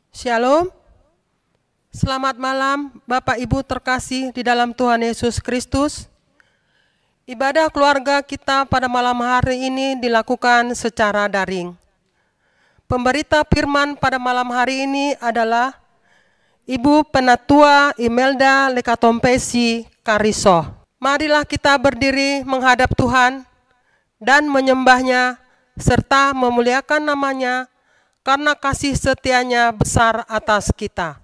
Shalom, selamat malam Bapak Ibu terkasih di dalam Tuhan Yesus Kristus. Ibadah keluarga kita pada malam hari ini dilakukan secara daring. Pemberita firman pada malam hari ini adalah Ibu Penatua Imelda Lekatompesi Kariso. Marilah kita berdiri menghadap Tuhan dan menyembahnya serta memuliakan namanya karena kasih setianya besar atas kita.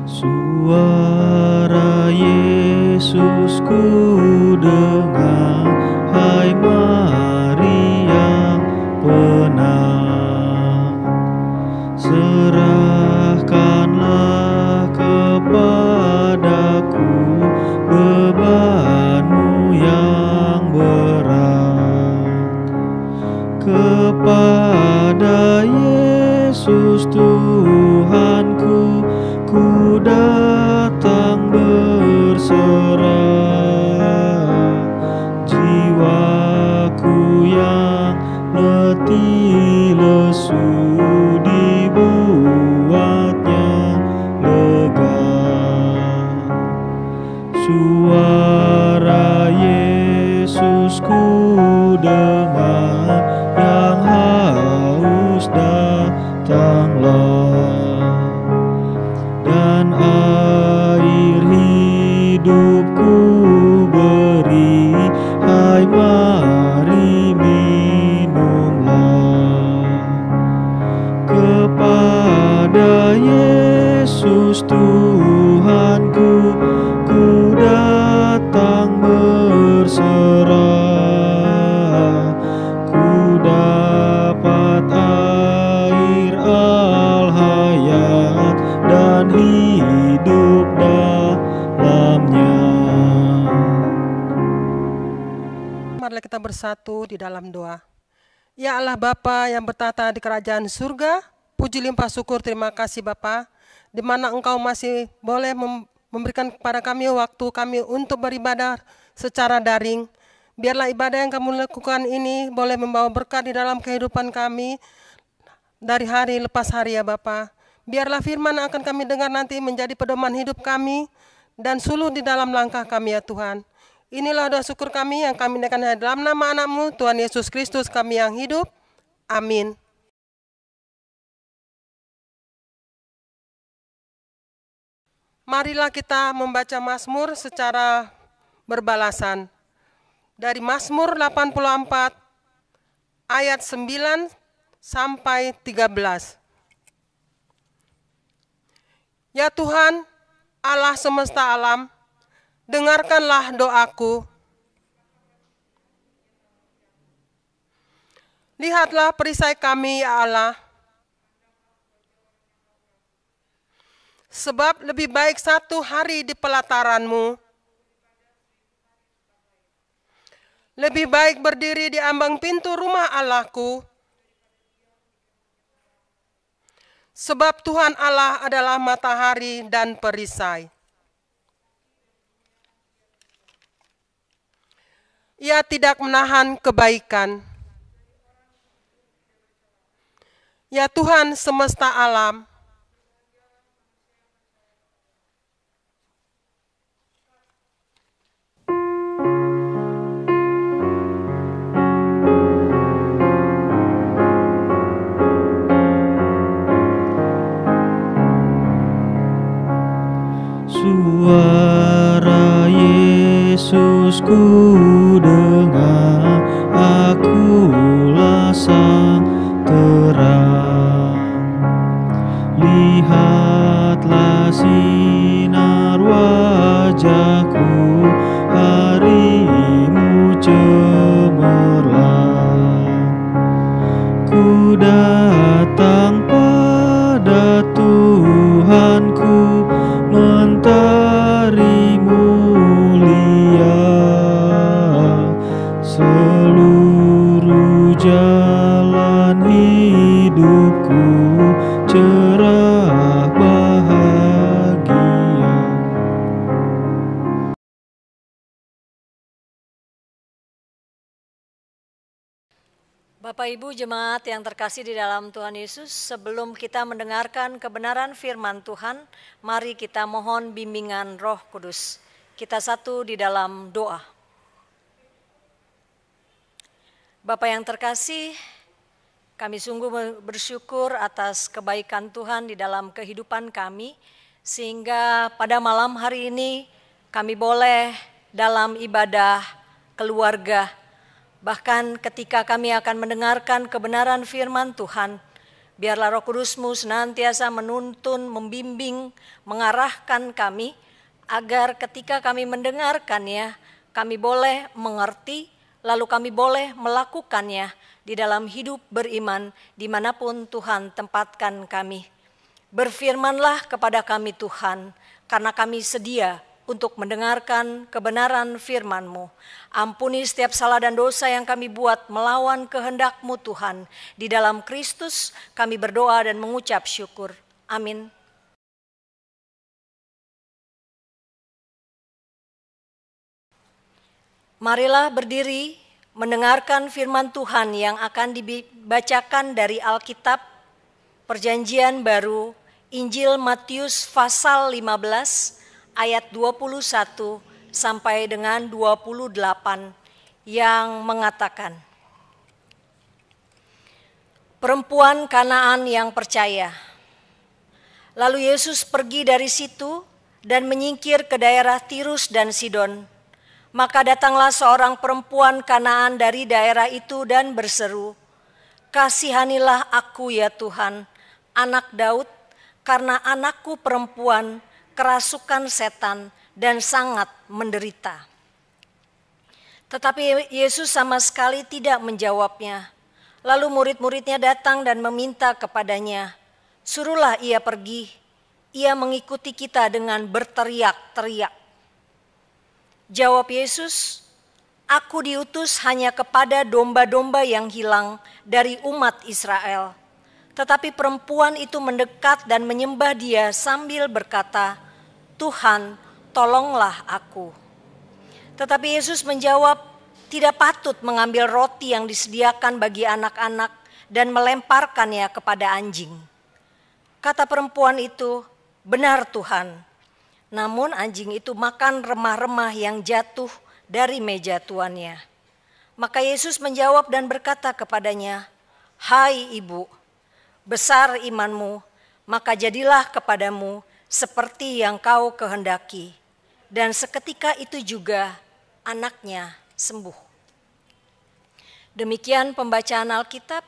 Suara Yesus ku dengar, hai mari yang penang, serahkanlah kepadaku bebanmu yang berat. Kepada Yesus Tuhanku ku datang berserah, jiwaku yang letih lesu dibuatnya lega. Suara Yesus ku dengar, yang haus datanglah, dan air hidupku beri, hai mari minumlah. Kepada Yesus Tuhanku ku datang berserah, ku dapat air al-hayat dan hidup dalamnya. Marilah kita bersatu di dalam doa. Ya Allah Bapa yang bertata di kerajaan surga, puji limpah syukur terima kasih Bapa, di mana Engkau masih boleh memberikan kepada kami waktu kami untuk beribadah secara daring. Biarlah ibadah yang kami lakukan ini boleh membawa berkat di dalam kehidupan kami dari hari lepas hari ya Bapa. Biarlah firman yang akan kami dengar nanti menjadi pedoman hidup kami dan suluh di dalam langkah kami ya Tuhan. Inilah doa syukur kami yang kami naikkan dalam nama anak-Mu, Tuhan Yesus Kristus kami yang hidup. Amin. Marilah kita membaca Mazmur secara berbalasan. Dari Mazmur 84 ayat 9 sampai 13. Ya Tuhan, Allah semesta alam, dengarkanlah doaku. Lihatlah perisai kami ya Allah. Sebab lebih baik satu hari di pelataran-Mu, lebih baik berdiri di ambang pintu rumah Allahku. Sebab Tuhan Allah adalah matahari dan perisai. Ia tidak menahan kebaikan. Ya Tuhan semesta alam, suara Yesus ku dengar, akulah sang terang. Lihatlah sinar wajahku, harimu cemerlang. Ku datang pada Tuhanku, mentari mulia. Seluruh jalan hidupku Bapak Ibu jemaat yang terkasih di dalam Tuhan Yesus, sebelum kita mendengarkan kebenaran firman Tuhan, mari kita mohon bimbingan Roh Kudus. Kita satu di dalam doa. Bapak yang terkasih, kami sungguh bersyukur atas kebaikan Tuhan di dalam kehidupan kami, sehingga pada malam hari ini kami boleh dalam ibadah keluarga. Bahkan ketika kami akan mendengarkan kebenaran firman Tuhan, biarlah Roh Kudus-Mu senantiasa menuntun, membimbing, mengarahkan kami, agar ketika kami mendengarkannya, kami boleh mengerti, lalu kami boleh melakukannya di dalam hidup beriman dimanapun Tuhan tempatkan kami. Berfirmanlah kepada kami Tuhan, karena kami sedia untuk mendengarkan kebenaran firman-Mu. Ampuni setiap salah dan dosa yang kami buat melawan kehendak-Mu Tuhan. Di dalam Kristus kami berdoa dan mengucap syukur. Amin. Marilah berdiri mendengarkan firman Tuhan yang akan dibacakan dari Alkitab Perjanjian Baru, Injil Matius pasal 15 ayat 21 sampai dengan 28 yang mengatakan, perempuan Kanaan yang percaya. Lalu Yesus pergi dari situ dan menyingkir ke daerah Tirus dan Sidon. Maka datanglah seorang perempuan Kanaan dari daerah itu dan berseru, kasihanilah aku ya Tuhan, anak Daud, karena anakku perempuan kerasukan setan dan sangat menderita. Tetapi Yesus sama sekali tidak menjawabnya. Lalu murid-muridnya datang dan meminta kepadanya, suruhlah ia pergi. Ia mengikuti kita dengan berteriak-teriak. Jawab Yesus, aku diutus hanya kepada domba-domba yang hilang dari umat Israel. Tetapi perempuan itu mendekat dan menyembah Dia sambil berkata, Tuhan, tolonglah aku. Tetapi Yesus menjawab, tidak patut mengambil roti yang disediakan bagi anak-anak dan melemparkannya kepada anjing. Kata perempuan itu, benar Tuhan. Namun anjing itu makan remah-remah yang jatuh dari meja tuannya. Maka Yesus menjawab dan berkata kepadanya, hai ibu, besar imanmu, maka jadilah kepadamu seperti yang kau kehendaki. Dan seketika itu juga anaknya sembuh. Demikian pembacaan Alkitab.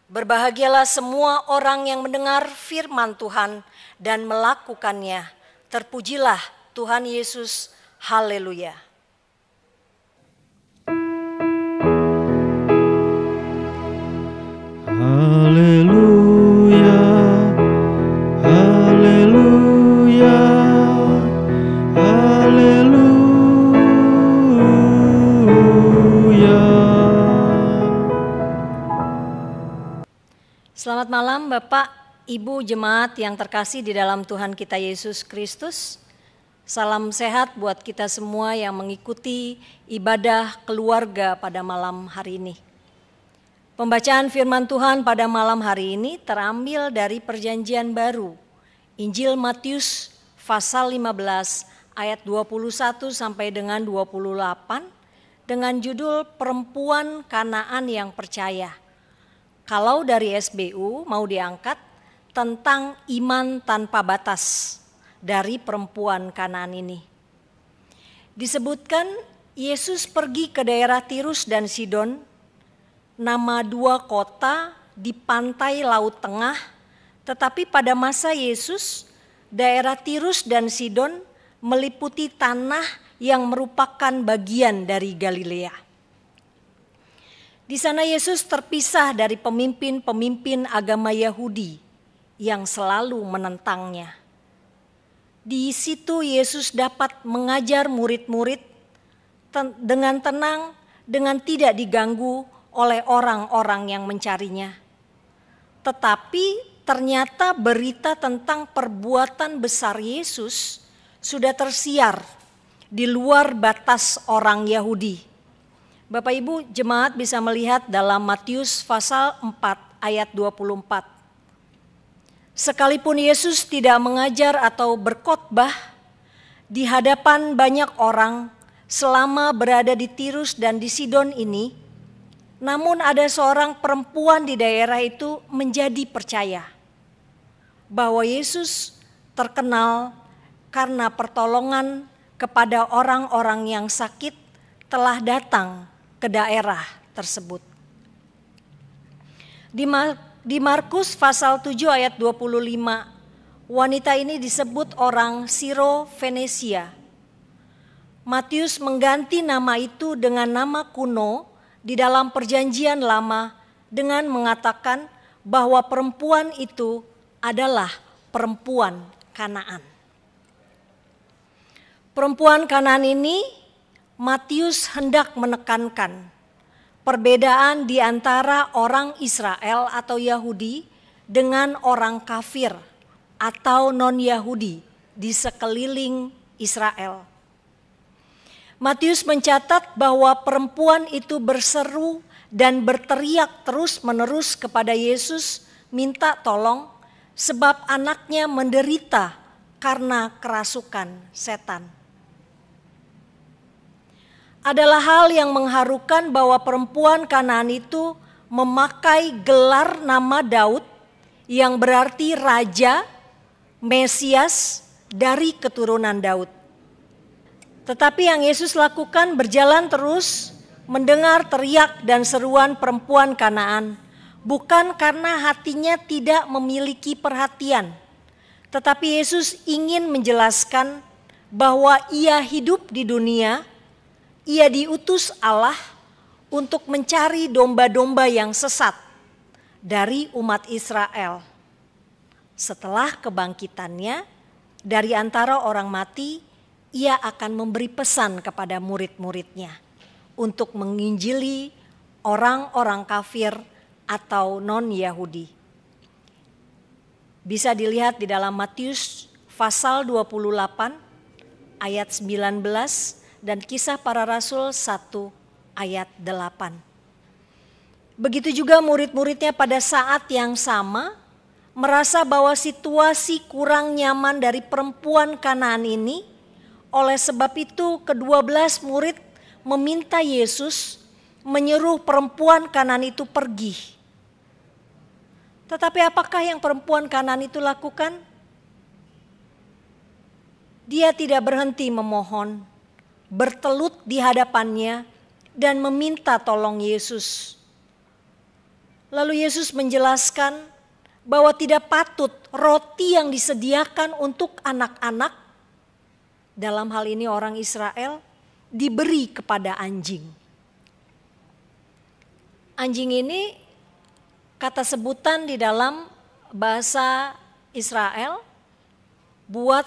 Berbahagialah semua orang yang mendengar firman Tuhan dan melakukannya. Terpujilah Tuhan Yesus. Haleluya. Haleluya, haleluya, haleluya. Selamat malam Bapak, Ibu jemaat yang terkasih di dalam Tuhan kita Yesus Kristus. Salam sehat buat kita semua yang mengikuti ibadah keluarga pada malam hari ini. Pembacaan firman Tuhan pada malam hari ini terambil dari Perjanjian Baru, Injil Matius pasal 15 ayat 21 sampai dengan 28 dengan judul Perempuan Kanaan yang Percaya. Kalau dari SBU mau diangkat tentang iman tanpa batas dari perempuan Kanaan ini. Disebutkan Yesus pergi ke daerah Tirus dan Sidon, nama dua kota di pantai Laut Tengah, tetapi pada masa Yesus, daerah Tirus dan Sidon meliputi tanah yang merupakan bagian dari Galilea. Di sana Yesus terpisah dari pemimpin-pemimpin agama Yahudi yang selalu menentangnya. Di situ Yesus dapat mengajar murid-murid dengan tenang, dengan tidak diganggu oleh orang-orang yang mencarinya. Tetapi ternyata berita tentang perbuatan besar Yesus sudah tersiar di luar batas orang Yahudi. Bapak Ibu jemaat bisa melihat dalam Matius pasal 4 ayat 24. Sekalipun Yesus tidak mengajar atau berkhotbah di hadapan banyak orang selama berada di Tirus dan di Sidon ini, namun ada seorang perempuan di daerah itu menjadi percaya bahwa Yesus terkenal karena pertolongan kepada orang-orang yang sakit telah datang ke daerah tersebut. Di Markus pasal 7 ayat 25, wanita ini disebut orang Siro-Fenesia. Matius mengganti nama itu dengan nama kuno di dalam Perjanjian Lama dengan mengatakan bahwa perempuan itu adalah perempuan Kanaan. Perempuan Kanaan ini Matius hendak menekankan perbedaan di antara orang Israel atau Yahudi dengan orang kafir atau non-Yahudi di sekeliling Israel. Matius mencatat bahwa perempuan itu berseru dan berteriak terus-menerus kepada Yesus minta tolong sebab anaknya menderita karena kerasukan setan. Adalah hal yang mengharukan bahwa perempuan Kanaan itu memakai gelar nama Daud yang berarti raja, Mesias dari keturunan Daud. Tetapi yang Yesus lakukan berjalan terus mendengar teriak dan seruan perempuan Kanaan, bukan karena hatinya tidak memiliki perhatian, tetapi Yesus ingin menjelaskan bahwa ia hidup di dunia. Ia diutus Allah untuk mencari domba-domba yang sesat dari umat Israel. Setelah kebangkitannya dari antara orang mati, ia akan memberi pesan kepada murid-muridnya untuk menginjili orang-orang kafir atau non-Yahudi. Bisa dilihat di dalam Matius pasal 28 ayat 19 dan Kisah Para Rasul 1 ayat 8. Begitu juga murid-muridnya pada saat yang sama merasa bahwa situasi kurang nyaman dari perempuan Kanaan ini. Oleh sebab itu ke-12 murid meminta Yesus menyuruh perempuan Kanaan itu pergi. Tetapi apakah yang perempuan Kanaan itu lakukan? Dia tidak berhenti memohon, bertelut di hadapannya dan meminta tolong Yesus. Lalu Yesus menjelaskan bahwa tidak patut roti yang disediakan untuk anak-anak, dalam hal ini orang Israel, diberi kepada anjing. Anjing ini kata sebutan di dalam bahasa Israel buat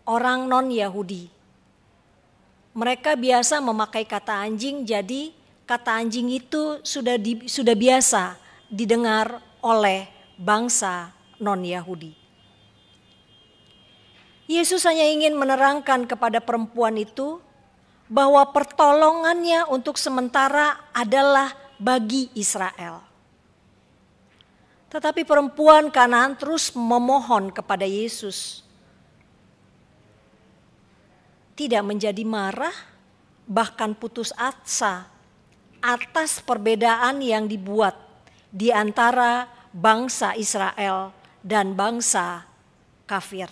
orang non-Yahudi. Mereka biasa memakai kata anjing, jadi kata anjing itu sudah biasa didengar oleh bangsa non-Yahudi. Yesus hanya ingin menerangkan kepada perempuan itu bahwa pertolongannya untuk sementara adalah bagi Israel. Tetapi perempuan Kanaan terus memohon kepada Yesus. Tidak menjadi marah, bahkan putus asa atas perbedaan yang dibuat di antara bangsa Israel dan bangsa kafir.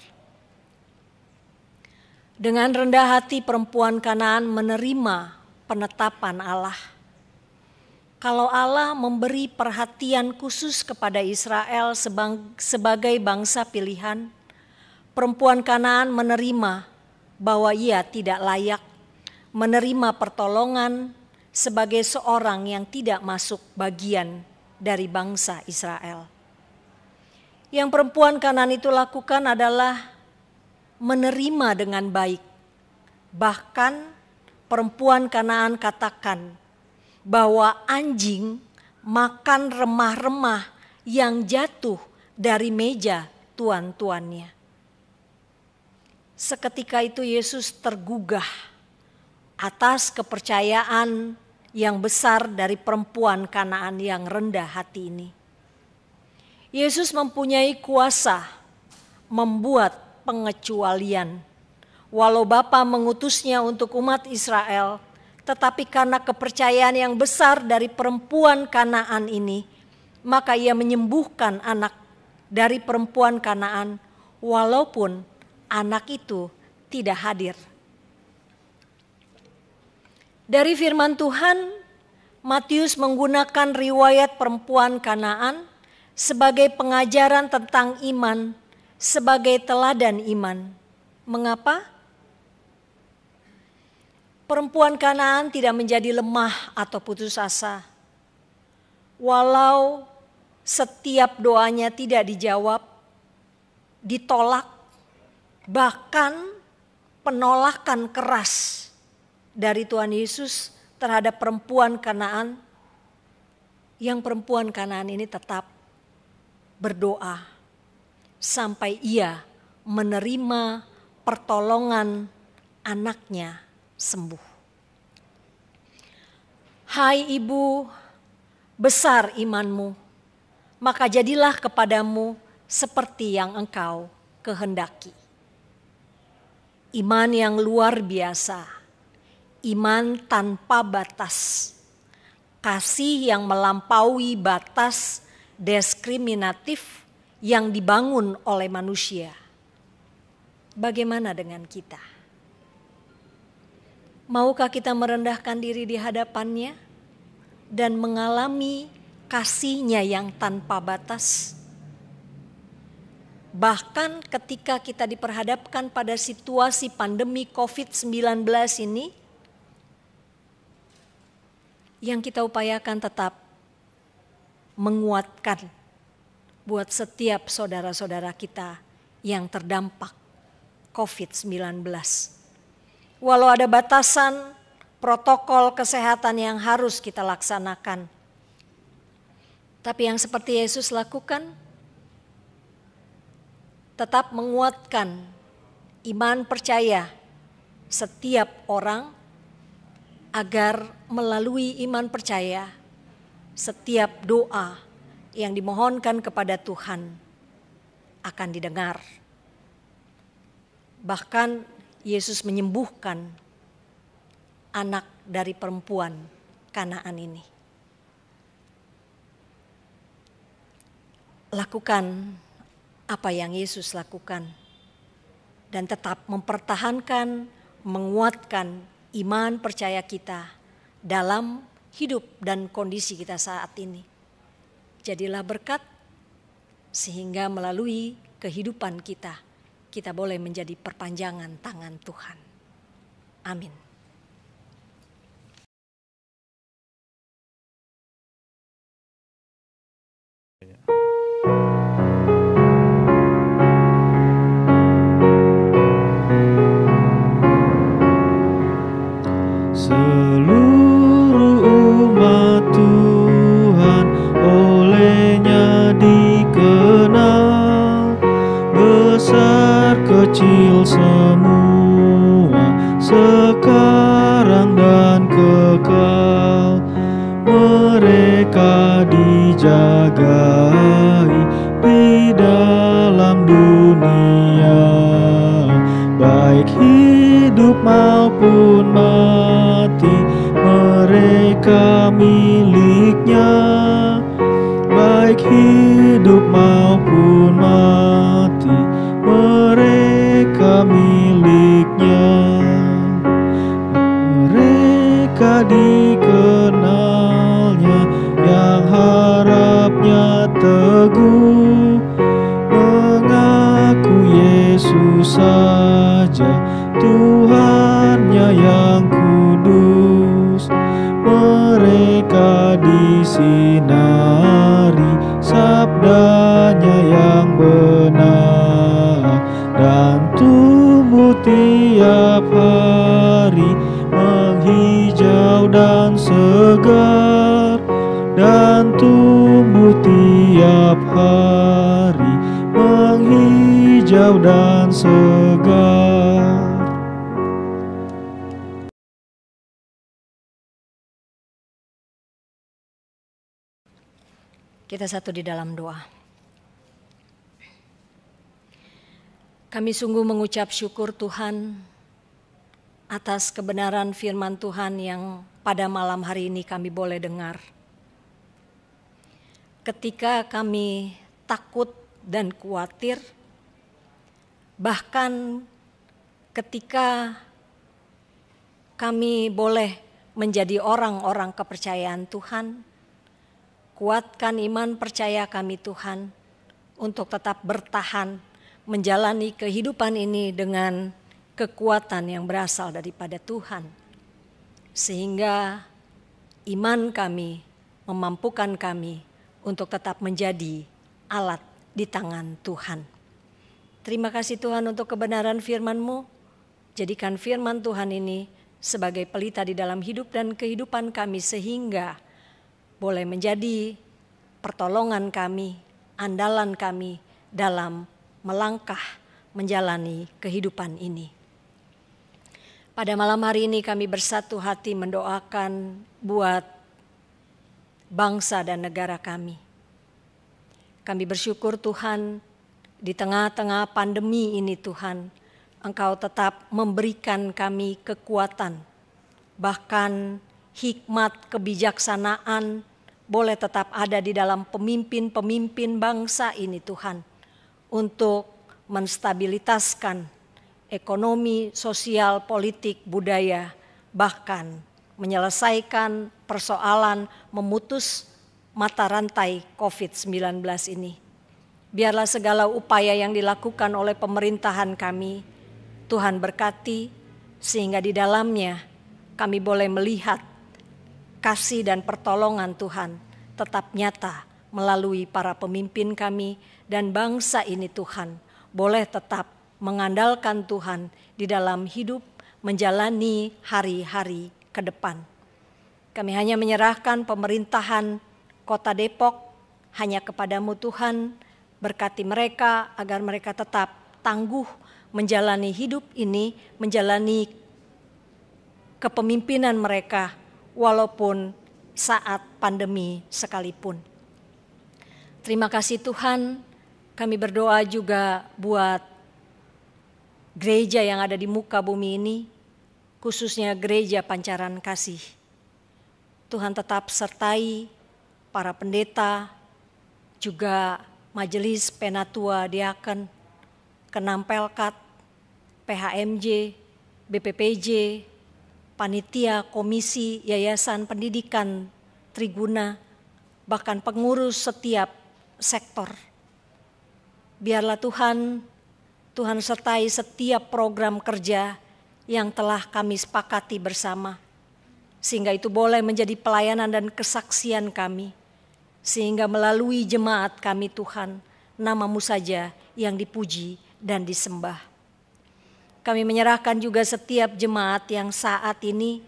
Dengan rendah hati perempuan Kanaan menerima penetapan Allah. Kalau Allah memberi perhatian khusus kepada Israel sebagai bangsa pilihan, perempuan Kanaan menerima bahwa ia tidak layak menerima pertolongan sebagai seorang yang tidak masuk bagian dari bangsa Israel. Yang perempuan Kanaan itu lakukan adalah menerima dengan baik. Bahkan perempuan Kanaan katakan bahwa anjing makan remah-remah yang jatuh dari meja tuan-tuannya. Seketika itu Yesus tergugah atas kepercayaan yang besar dari perempuan Kanaan yang rendah hati ini. Yesus mempunyai kuasa membuat pengecualian. Walau Bapa mengutusnya untuk umat Israel, tetapi karena kepercayaan yang besar dari perempuan Kanaan ini, maka ia menyembuhkan anak dari perempuan Kanaan walaupun anak itu tidak hadir. Dari firman Tuhan, Matius menggunakan riwayat perempuan Kanaan sebagai pengajaran tentang iman, sebagai teladan iman. Mengapa? Perempuan Kanaan tidak menjadi lemah atau putus asa. Walau setiap doanya tidak dijawab, ditolak, bahkan penolakan keras dari Tuhan Yesus terhadap perempuan Kanaan, yang perempuan Kanaan ini tetap berdoa sampai ia menerima pertolongan anaknya sembuh. Hai ibu, besar imanmu, maka jadilah kepadamu seperti yang engkau kehendaki. Iman yang luar biasa, iman tanpa batas, kasih yang melampaui batas diskriminatif yang dibangun oleh manusia. Bagaimana dengan kita? Maukah kita merendahkan diri di hadapannya dan mengalami kasih-Nya yang tanpa batas? Bahkan ketika kita diperhadapkan pada situasi pandemi COVID-19 ini, yang kita upayakan tetap menguatkan buat setiap saudara-saudara kita yang terdampak COVID-19. Walau ada batasan protokol kesehatan yang harus kita laksanakan, tapi yang seperti Yesus lakukan, tetap menguatkan iman percaya setiap orang agar melalui iman percaya setiap doa yang dimohonkan kepada Tuhan akan didengar. Bahkan Yesus menyembuhkan anak dari perempuan Kanaan ini. Lakukan apa yang Yesus lakukan dan tetap mempertahankan, menguatkan iman percaya kita dalam hidup dan kondisi kita saat ini. Jadilah berkat sehingga melalui kehidupan kita boleh menjadi perpanjangan tangan Tuhan. Amin. Seluruh umat Tuhan olehnya dikenal, besar kecil semua, sekarang dan kekal. Mereka dijagai di dalam dunia, baik hidup maupun mati, mereka miliknya. Baik hidup maupun mati, mereka miliknya. Mereka dikenalnya yang harapnya teguh, mengaku Yesus saja Tuhannya yang kudus. Mereka disinari sabdanya yang benar, dan tumbuh tiap hari menghijau dan segar, dan tumbuh tiap hari menghijau dan segar. Kita satu di dalam doa. Kami sungguh mengucap syukur Tuhan atas kebenaran firman Tuhan yang pada malam hari ini kami boleh dengar. Ketika kami takut dan khawatir, bahkan ketika kami boleh menjadi orang-orang kepercayaan Tuhan, kuatkan iman percaya kami Tuhan untuk tetap bertahan menjalani kehidupan ini dengan kekuatan yang berasal daripada Tuhan. Sehingga iman kami memampukan kami untuk tetap menjadi alat di tangan Tuhan. Terima kasih Tuhan untuk kebenaran firman-Mu. Jadikan firman Tuhan ini sebagai pelita di dalam hidup dan kehidupan kami sehingga boleh menjadi pertolongan kami, andalan kami dalam melangkah menjalani kehidupan ini. Pada malam hari ini kami bersatu hati mendoakan buat bangsa dan negara kami. Kami bersyukur Tuhan di tengah-tengah pandemi ini Tuhan, Engkau tetap memberikan kami kekuatan, bahkan hikmat kebijaksanaan boleh tetap ada di dalam pemimpin-pemimpin bangsa ini Tuhan, untuk menstabilitaskan ekonomi, sosial, politik, budaya, bahkan menyelesaikan persoalan memutus mata rantai COVID-19 ini. Biarlah segala upaya yang dilakukan oleh pemerintahan kami, Tuhan berkati, sehingga di dalamnya kami boleh melihat kasih dan pertolongan Tuhan tetap nyata melalui para pemimpin kami dan bangsa ini Tuhan boleh tetap mengandalkan Tuhan di dalam hidup menjalani hari-hari ke depan. Kami hanya menyerahkan pemerintahan Kota Depok hanya kepadamu Tuhan, berkati mereka agar mereka tetap tangguh menjalani hidup ini, menjalani kepemimpinan mereka walaupun saat pandemi sekalipun. Terima kasih Tuhan, kami berdoa juga buat gereja yang ada di muka bumi ini, khususnya gereja Pancaran Kasih. Tuhan tetap sertai para pendeta, juga majelis penatua diaken, Kenampelkat, PHMJ, BPPJ, panitia komisi Yayasan Pendidikan Triguna, bahkan pengurus setiap sektor. Biarlah Tuhan sertai setiap program kerja yang telah kami sepakati bersama, sehingga itu boleh menjadi pelayanan dan kesaksian kami, sehingga melalui jemaat kami Tuhan, nama-Mu saja yang dipuji dan disembah. Kami menyerahkan juga setiap jemaat yang saat ini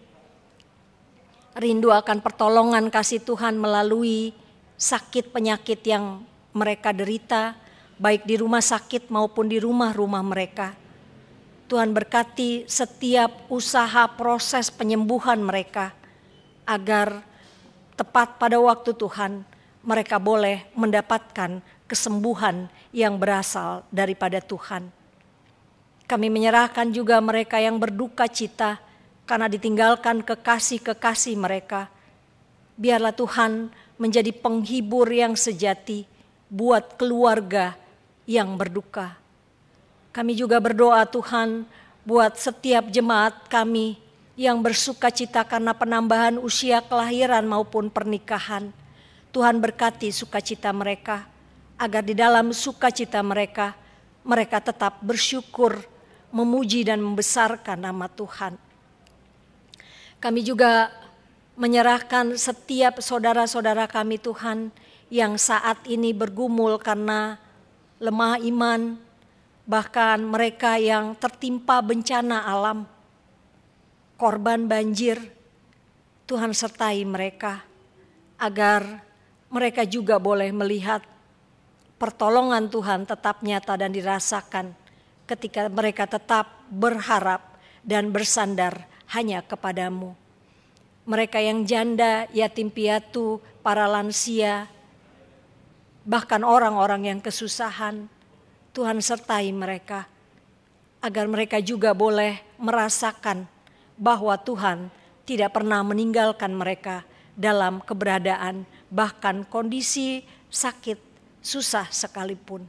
rindu akan pertolongan kasih Tuhan melalui sakit penyakit yang mereka derita, baik di rumah sakit maupun di rumah-rumah mereka. Tuhan berkati setiap usaha proses penyembuhan mereka, agar tepat pada waktu Tuhan mereka boleh mendapatkan kesembuhan yang berasal daripada Tuhan. Kami menyerahkan juga mereka yang berduka cita karena ditinggalkan kekasih-kekasih mereka. Biarlah Tuhan menjadi penghibur yang sejati buat keluarga yang berduka. Kami juga berdoa Tuhan buat setiap jemaat kami yang bersuka cita karena penambahan usia kelahiran maupun pernikahan. Tuhan berkati sukacita mereka, agar di dalam sukacita mereka, mereka tetap bersyukur, memuji dan membesarkan nama Tuhan. Kami juga menyerahkan setiap saudara-saudara kami Tuhan yang saat ini bergumul karena lemah iman, bahkan mereka yang tertimpa bencana alam, korban banjir. Tuhan sertai mereka agar mereka juga boleh melihat pertolongan Tuhan tetap nyata dan dirasakan ketika mereka tetap berharap dan bersandar hanya kepadamu. Mereka yang janda, yatim piatu, para lansia, bahkan orang-orang yang kesusahan. Tuhan sertai mereka, agar mereka juga boleh merasakan bahwa Tuhan tidak pernah meninggalkan mereka dalam keberadaan, bahkan kondisi sakit, susah sekalipun.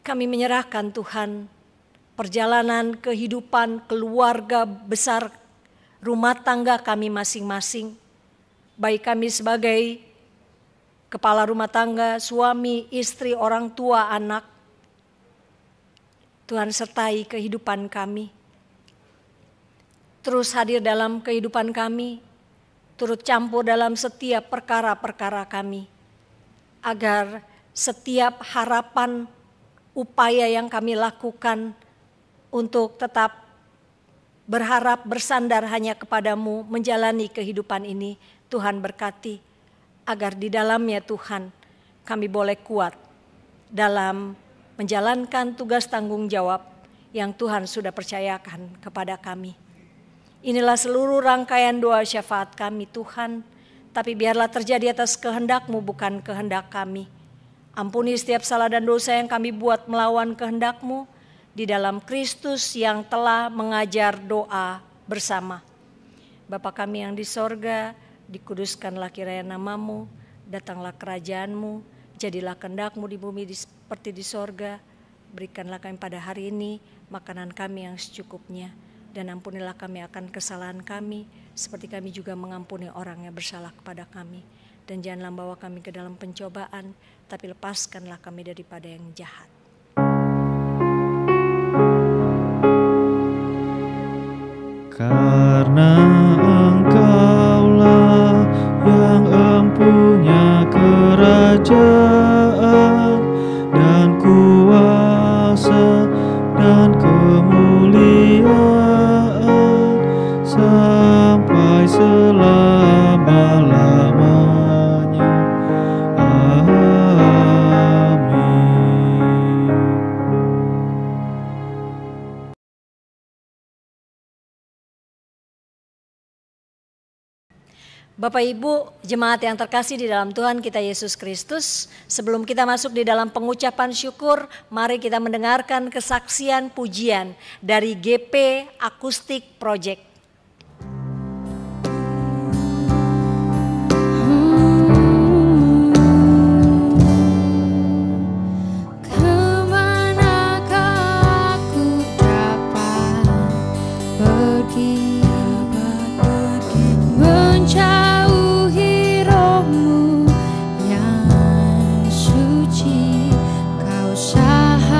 Kami menyerahkan Tuhan perjalanan kehidupan keluarga besar, rumah tangga kami masing-masing. Baik kami sebagai kepala rumah tangga, suami, istri, orang tua, anak. Tuhan sertai kehidupan kami. Terus hadir dalam kehidupan kami, turut campur dalam setiap perkara-perkara kami. Agar setiap harapan, upaya yang kami lakukan untuk tetap berharap bersandar hanya kepadamu menjalani kehidupan ini, Tuhan berkati. Agar di dalamnya Tuhan kami boleh kuat dalam menjalankan tugas tanggung jawab yang Tuhan sudah percayakan kepada kami. Inilah seluruh rangkaian doa syafaat kami Tuhan, tapi biarlah terjadi atas kehendak-Mu bukan kehendak kami. Ampuni setiap salah dan dosa yang kami buat melawan kehendak-Mu di dalam Kristus yang telah mengajar doa bersama. Bapa kami yang di sorga, dikuduskanlah kiranya nama-Mu, datanglah kerajaan-Mu, jadilah kehendak-Mu di bumi seperti di sorga. Berikanlah kami pada hari ini makanan kami yang secukupnya, dan ampunilah kami akan kesalahan kami, seperti kami juga mengampuni orang yang bersalah kepada kami. Dan janganlah bawa kami ke dalam pencobaan, tapi lepaskanlah kami daripada yang jahat. Karena Engkaulah yang empunya kerajaan dan kuasa dan kemuliaan sampai selama-lamanya. Bapak Ibu, jemaat yang terkasih di dalam Tuhan kita Yesus Kristus, sebelum kita masuk di dalam pengucapan syukur, mari kita mendengarkan kesaksian pujian dari GP Acoustic Project. Sahabat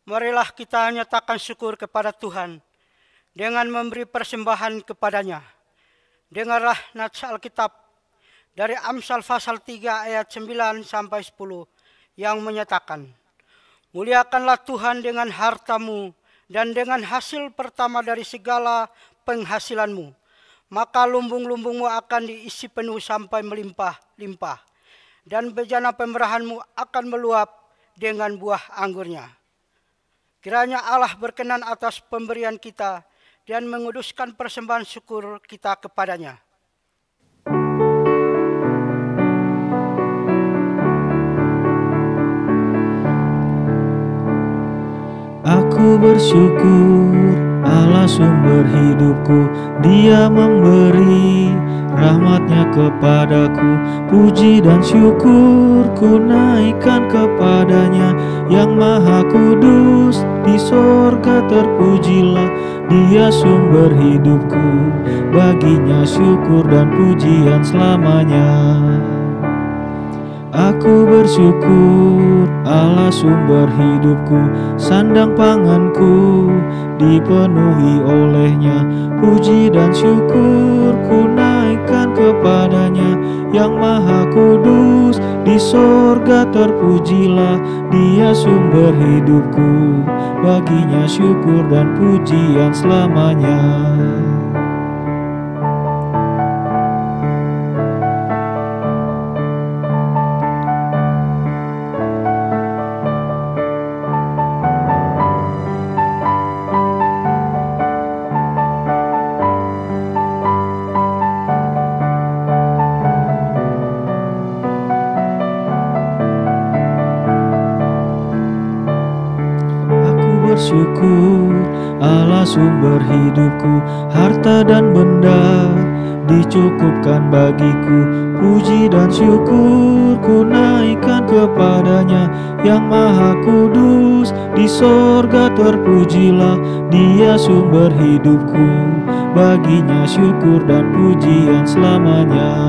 Marilah kita nyatakan syukur kepada Tuhan dengan memberi persembahan kepadanya. Dengarlah nats Alkitab dari Amsal pasal 3 ayat 9 sampai 10 yang menyatakan, muliakanlah Tuhan dengan hartamu dan dengan hasil pertama dari segala penghasilanmu. Maka lumbung-lumbungmu akan diisi penuh sampai melimpah-limpah, dan bejana pemberahanmu akan meluap dengan buah anggurnya. Kiranya Allah berkenan atas pemberian kita dan menguduskan persembahan syukur kita kepadanya. Aku bersyukur Allah sumber hidupku, Dia memberi rahmatnya kepadaku. Puji dan syukur ku naikkan kepadanya, Yang Maha Kudus di sorga terpujilah. Dia sumber hidupku, baginya syukur dan pujian selamanya. Aku bersyukur Allah sumber hidupku, sandang panganku dipenuhi olehnya. Puji dan syukur ku naikkan kepadanya, Yang Maha Kudus di sorga terpujilah. Dia sumber hidupku, baginya syukur dan pujian selamanya. Bersyukur Allah sumber hidupku, harta dan benda dicukupkan bagiku. Puji dan syukur ku naikkan kepadanya, Yang Maha Kudus di sorga terpujilah. Dia sumber hidupku, baginya syukur dan pujian selamanya.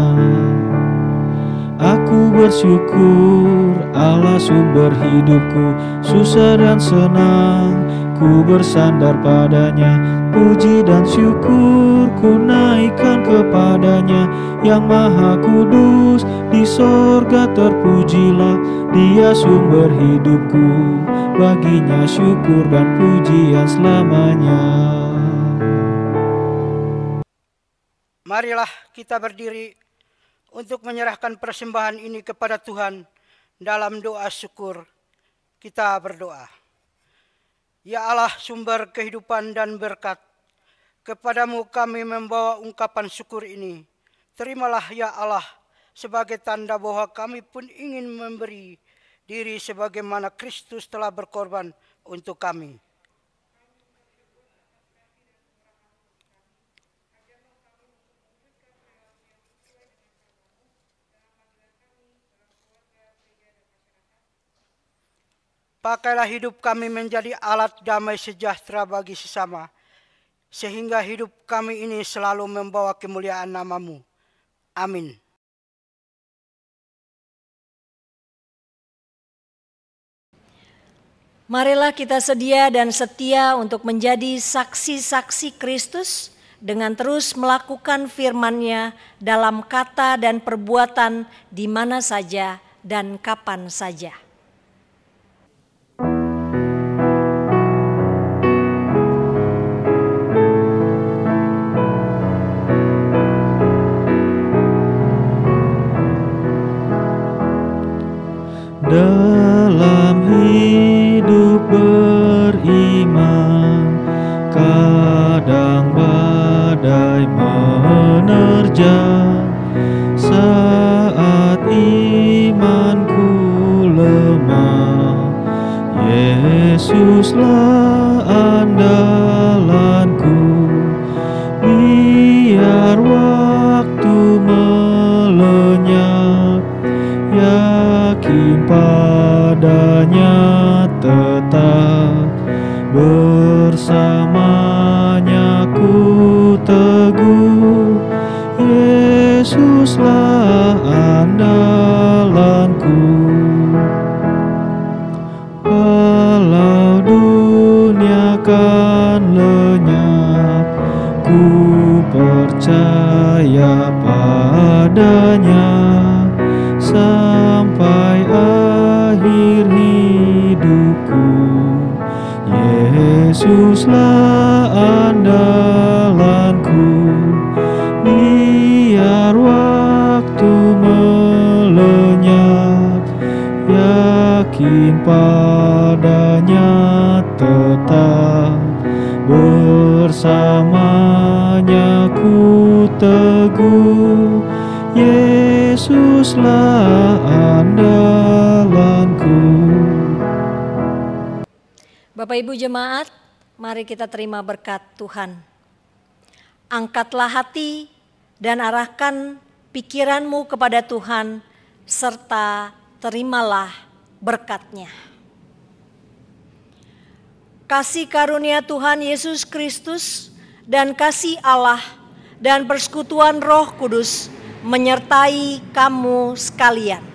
Aku bersyukur Allah sumber hidupku, susah dan senang ku bersandar padanya. Puji dan syukur ku naikkan kepadanya, Yang Maha Kudus di sorga terpujilah. Dia sumber hidupku, baginya syukur dan pujian selamanya. Marilah kita berdiri untuk menyerahkan persembahan ini kepada Tuhan dalam doa syukur. Kita berdoa. Ya Allah sumber kehidupan dan berkat, kepadamu kami membawa ungkapan syukur ini. Terimalah ya Allah sebagai tanda bahwa kami pun ingin memberi diri sebagaimana Kristus telah berkorban untuk kami. Pakailah hidup kami menjadi alat damai sejahtera bagi sesama, sehingga hidup kami ini selalu membawa kemuliaan nama-Mu. Amin. Marilah kita sedia dan setia untuk menjadi saksi-saksi Kristus dengan terus melakukan firman-Nya dalam kata dan perbuatan di mana saja dan kapan saja. Dalam hidup beriman, kadang badai menerjang. Saat imanku lemah, Yesuslah andalanku. Biar waktu melenyap, yakin padanya tetap, bersamanya ku teguh. Yesuslah andalanku. Walau Aku percaya padanya sampai akhir hidupku. Yesuslah andalanku, biar waktu melenyap, yakin padanya tetap, bersamanya ku teguh. Yesuslah andalanku. Bapak Ibu jemaat, mari kita terima berkat Tuhan. Angkatlah hati dan arahkan pikiranmu kepada Tuhan, serta terimalah berkat-Nya. Kasih karunia Tuhan Yesus Kristus dan kasih Allah dan persekutuan Roh Kudus menyertai kamu sekalian.